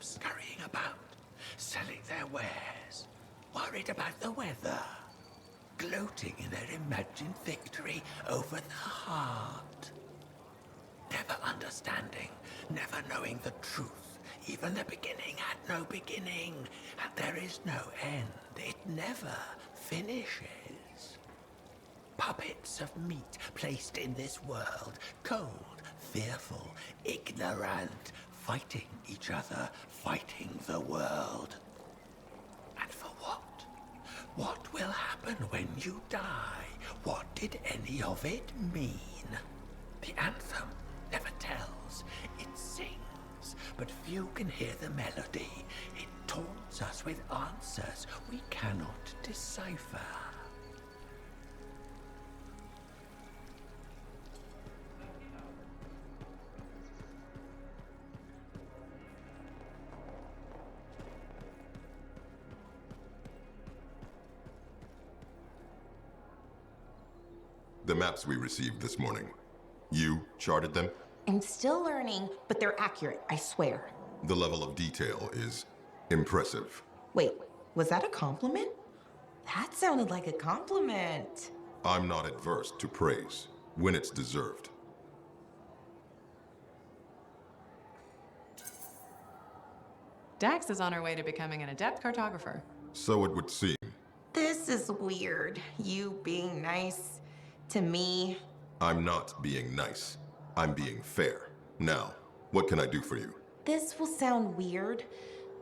scurrying about, selling their wares, worried about the weather, gloating in their imagined victory over the heart. Never understanding, never knowing the truth. Even the beginning had no beginning, and there is no end. It never finishes. Puppets of meat placed in this world, cold, fearful, ignorant, fighting each other, fighting the world. And for what? What will happen when you die? What did any of it mean? The anthem never tells, it sings, but few can hear the melody. It taunts us with answers we cannot decipher. The maps we received this morning, you charted them? I'm still learning, but they're accurate, I swear. The level of detail is impressive. Wait, was that a compliment? That sounded like a compliment. I'm not adverse to praise when it's deserved. Dax is on her way to becoming an adept cartographer. So it would seem. This is weird. You being nice to me. I'm not being nice. I'm being fair. Now, what can I do for you? This will sound weird,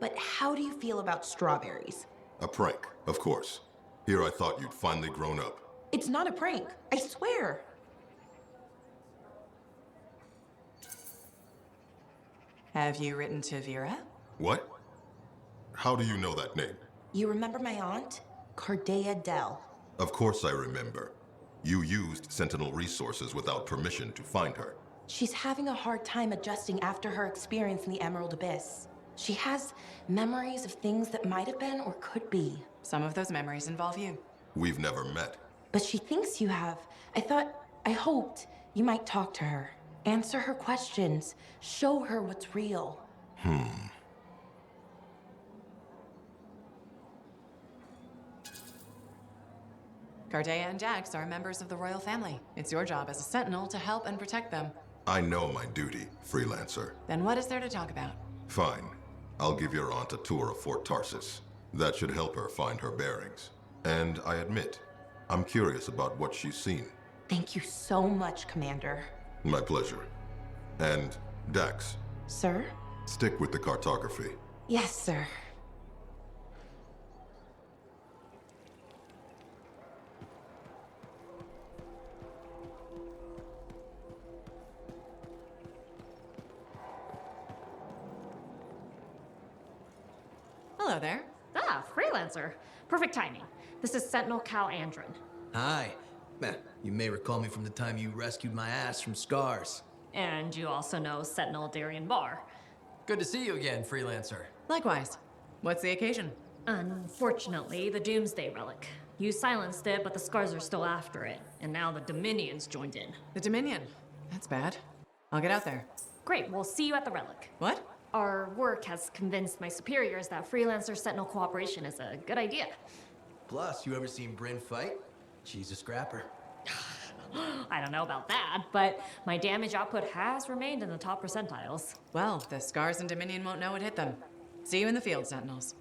but how do you feel about strawberries? A prank, of course. Here I thought you'd finally grown up. It's not a prank, I swear. Have you written to Vera? What? How do you know that name? You remember my aunt? Cardea Dell. Of course I remember. You used Sentinel resources without permission to find her. She's having a hard time adjusting after her experience in the Emerald Abyss. She has memories of things that might have been or could be. Some of those memories involve you. We've never met. But she thinks you have. I hoped you might talk to her. Answer her questions. Show her what's real. Cardea and Dax are members of the royal family. It's your job as a sentinel to help and protect them. I know my duty, freelancer. Then what is there to talk about? Fine. I'll give your aunt a tour of Fort Tarsis. That should help her find her bearings. And I admit, I'm curious about what she's seen. Thank you so much, Commander. My pleasure. And Dax, Sir? stick with the cartography. Yes, sir. Hello there. Ah, freelancer. Perfect timing. This is Sentinel Cal Andron. Hi. You may recall me from the time you rescued my ass from scars. And you also know Sentinel Darian Barr. Good to see you again, freelancer. Likewise. What's the occasion? Unfortunately, the Doomsday Relic. You silenced it, but the scars are still after it. And now the Dominion's joined in. The Dominion. That's bad. I'll get out there. Great, we'll see you at the Relic. What? Our work has convinced my superiors that freelancer Sentinel cooperation is a good idea. Plus, you ever seen Bryn fight? She's a scrapper. I don't know about that, but my damage output has remained in the top percentiles. Well, the Scars and Dominion won't know what hit them. See you in the field, Sentinels.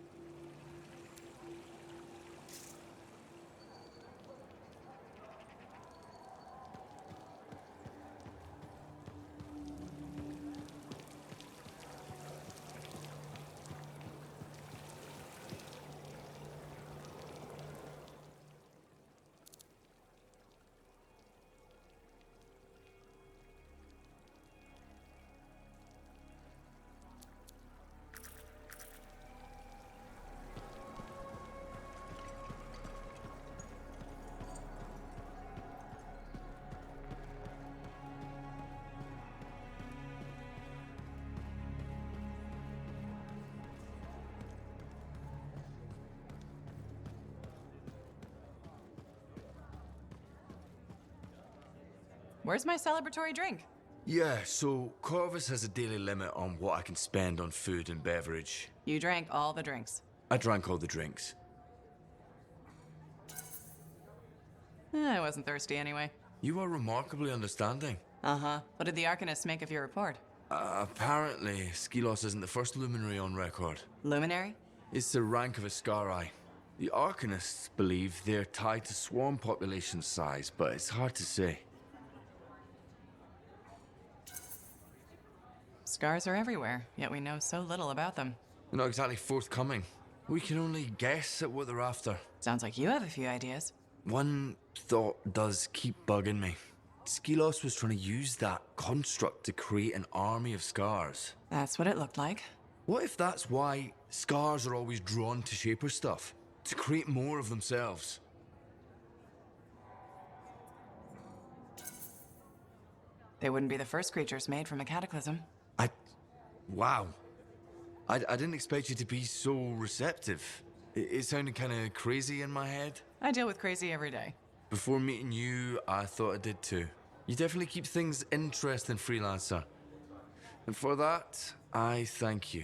Where's my celebratory drink? Yeah, so Corvus has a daily limit on what I can spend on food and beverage. You drank all the drinks. I drank all the drinks. I wasn't thirsty anyway. You are remarkably understanding. Uh-huh. What did the Arcanist make of your report? Apparently, Skelos isn't the first luminary on record. Luminary? It's the rank of Ascari. The Arcanists believe they're tied to swarm population size, but it's hard to say. Scars are everywhere, yet we know so little about them. They're not exactly forthcoming. We can only guess at what they're after. Sounds like you have a few ideas. One thought does keep bugging me. Skelos was trying to use that construct to create an army of scars. That's what it looked like. What if that's why scars are always drawn to Shaper stuff? To create more of themselves? They wouldn't be the first creatures made from a cataclysm. Wow. I didn't expect you to be so receptive. It sounded kind of crazy in my head. I deal with crazy every day. Before meeting you, I thought I did too. You definitely keep things interesting, Freelancer. And for that, I thank you.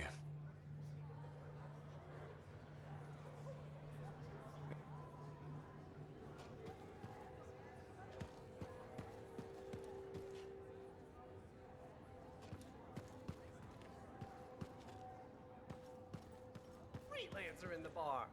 Freelancer in the bar.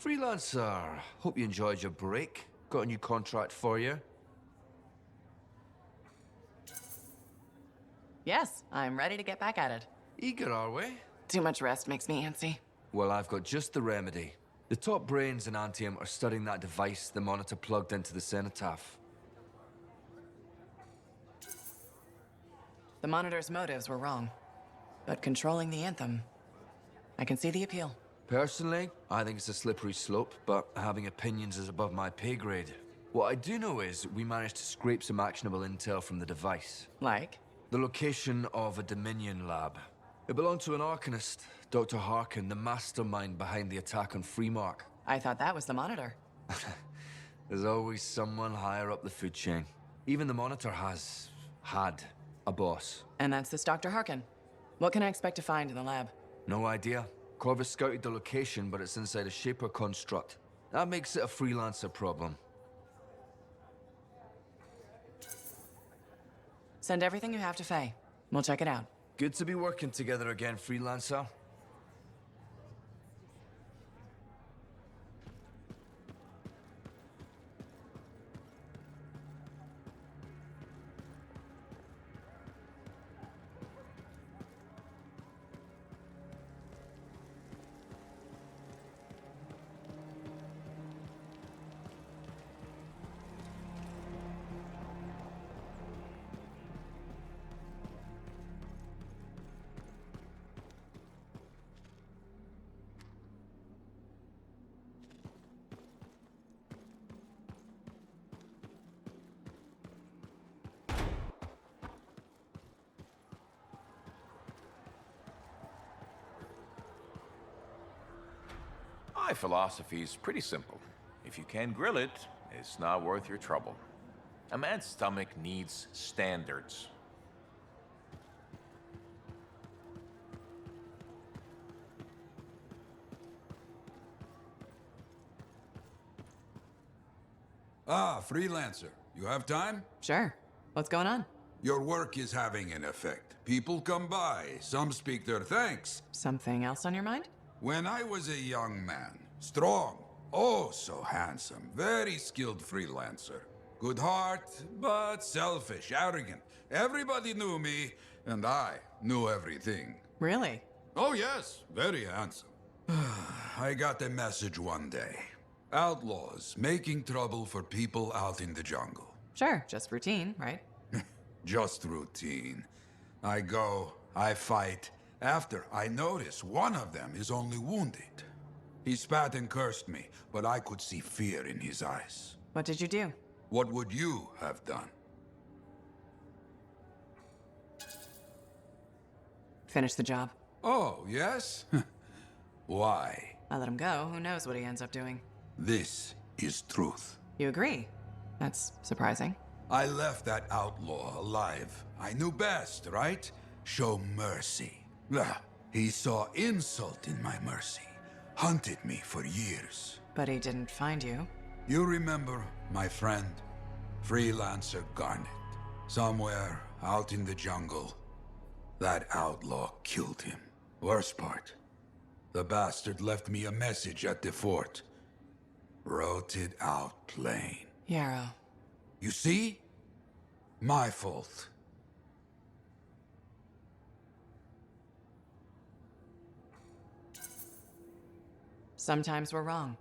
Freelancer, hope you enjoyed your break. Got a new contract for you. Yes, I'm ready to get back at it. Eager, are we? Too much rest makes me antsy. Well, I've got just the remedy. The top brains in Anthem are studying that device the monitor plugged into the cenotaph. The Monitor's motives were wrong. But controlling the Anthem, I can see the appeal. Personally, I think it's a slippery slope, but having opinions is above my pay grade. What I do know is we managed to scrape some actionable intel from the device. Like? The location of a Dominion lab. It belonged to an Arcanist, Dr. Harkin, the mastermind behind the attack on Freemark. I thought that was the Monitor. There's always someone higher up the food chain. Even the Monitor had a boss. And that's this Dr. Harkin. What can I expect to find in the lab? No idea. Corvus scouted the location, but it's inside a Shaper construct. That makes it a Freelancer problem. Send everything you have to Faye. We'll check it out. Good to be working together again, Freelancer. My philosophy is pretty simple. If you can't grill it, it's not worth your trouble. A man's stomach needs standards. Ah, Freelancer. You have time? Sure. What's going on? Your work is having an effect. People come by, some speak their thanks. Something else on your mind? When I was a young man, strong, oh so handsome, very skilled freelancer. Good heart, but selfish, arrogant. Everybody knew me, and I knew everything. Really? Oh yes, very handsome. I got a message one day. Outlaws making trouble for people out in the jungle. Sure, just routine, right? Just routine. I go, I fight. After, I notice one of them is only wounded. He spat and cursed me, but I could see fear in his eyes. What did you do? What would you have done? Finish the job. Oh, yes? Why? I let him go. Who knows what he ends up doing? This is truth. You agree? That's surprising. I left that outlaw alive. I knew best, right? Show mercy. He saw insult in my mercy. Hunted me for years. But he didn't find you. You remember my friend, freelancer Garnet? Somewhere out in the jungle, that outlaw killed him. Worst part, the bastard left me a message at the fort. Wrote it out plain. Yarrow. You see? My fault. Sometimes we're wrong.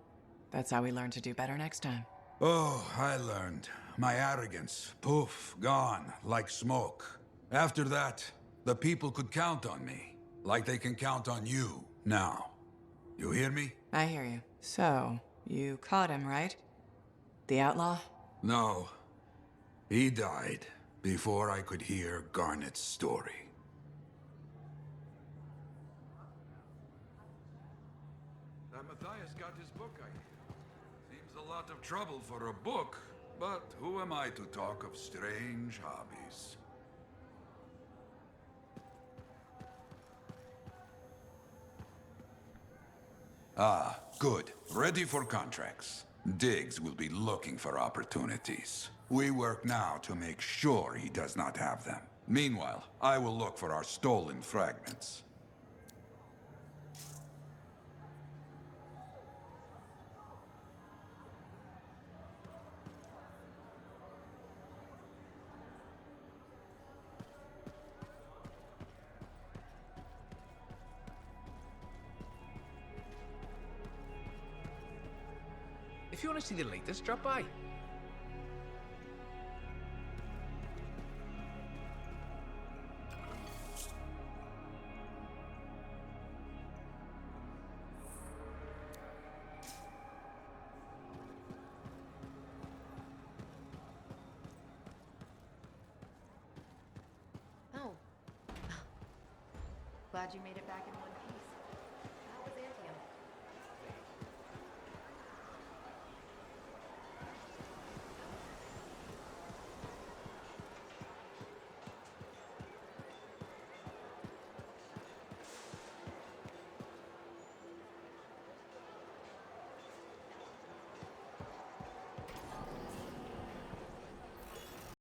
That's how we learn to do better next time. Oh, I learned. My arrogance, poof, gone, like smoke. After that, the people could count on me, like they can count on you now. You hear me? I hear you. So, you caught him, right? The outlaw? No. He died before I could hear Garnet's story. That Matthias got his book, I hear. Seems a lot of trouble for a book, but who am I to talk of strange hobbies? Ah, good. Ready for contracts. Diggs will be looking for opportunities. We work now to make sure he does not have them. Meanwhile, I will look for our stolen fragments. If you want to see the latest, drop by. Oh. Glad you made it back in one